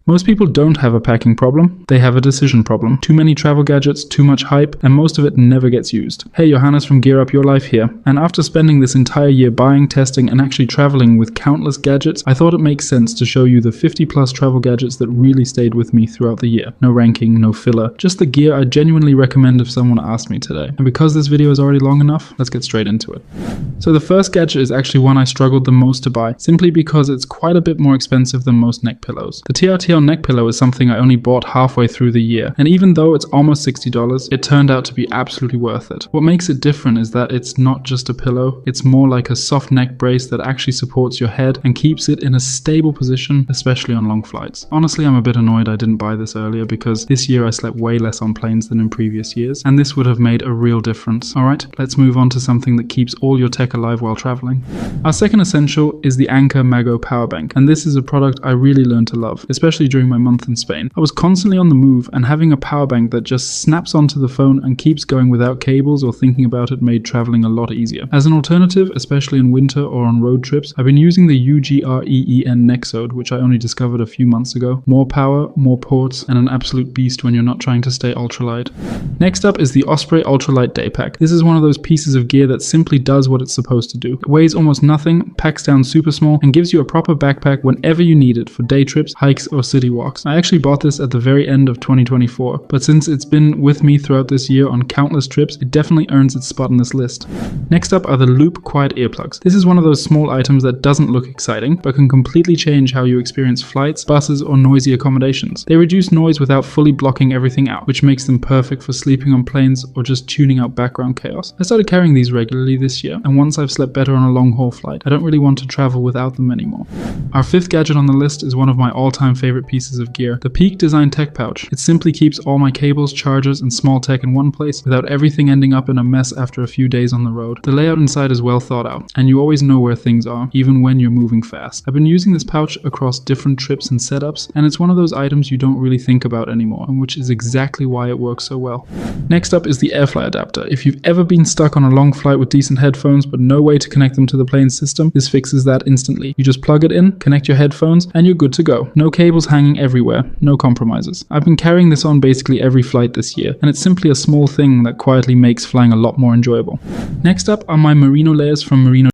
Most people don't have a packing problem, they have a decision problem. Too many travel gadgets, too much hype, and most of it never gets used. Hey, Johannes from Gear Up Your Life here. And after spending this entire year buying, testing, and actually traveling with countless gadgets, I thought it makes sense to show you the 50 plus travel gadgets that really stayed with me throughout the year. No ranking, no filler, just the gear I genuinely recommend if someone asked me today. And because this video is already long enough, let's get straight into it. So the first gadget is actually one I struggled the most to buy, simply because it's quite a bit more expensive than most neck pillows. The TRT neck pillow is something I only bought halfway through the year, and even though it's almost $60, it turned out to be absolutely worth it. What makes it different is that it's not just a pillow, it's more like a soft neck brace that actually supports your head and keeps it in a stable position, especially on long flights. Honestly, I'm a bit annoyed I didn't buy this earlier because this year I slept way less on planes than in previous years, and this would have made a real difference. Alright, let's move on to something that keeps all your tech alive while traveling. Our second essential is the Anker Mago power bank, and this is a product I really learned to love, especially during my month in Spain. I was constantly on the move, and having a power bank that just snaps onto the phone and keeps going without cables or thinking about it made traveling a lot easier. As an alternative, especially in winter or on road trips, I've been using the UGREEN Nexode, which I only discovered a few months ago. More power, more ports, and an absolute beast when you're not trying to stay ultralight. Next up is the Osprey Ultralight Day Pack. This is one of those pieces of gear that simply does what it's supposed to do. It weighs almost nothing, packs down super small, and gives you a proper backpack whenever you need it for day trips, hikes, or city walks. I actually bought this at the very end of 2024, but since it's been with me throughout this year on countless trips, it definitely earns its spot on this list. Next up are the Loop Quiet Earplugs. This is one of those small items that doesn't look exciting, but can completely change how you experience flights, buses, or noisy accommodations. They reduce noise without fully blocking everything out, which makes them perfect for sleeping on planes or just tuning out background chaos. I started carrying these regularly this year, and once I've slept better on a long haul flight, I don't really want to travel without them anymore. Our fifth gadget on the list is one of my all-time favorite pieces of gear, the Peak Design Tech Pouch. It simply keeps all my cables, chargers, and small tech in one place without everything ending up in a mess after a few days on the road. The layout inside is well thought out, and you always know where things are, even when you're moving fast. I've been using this pouch across different trips and setups, and it's one of those items you don't really think about anymore, and which is exactly why it works so well. Next up is the AirFly adapter. If you've ever been stuck on a long flight with decent headphones but no way to connect them to the plane system, this fixes that instantly. You just plug it in, connect your headphones, and you're good to go. No cables hanging everywhere, no compromises. I've been carrying this on basically every flight this year, and it's simply a small thing that quietly makes flying a lot more enjoyable. Next up are my merino layers from Merino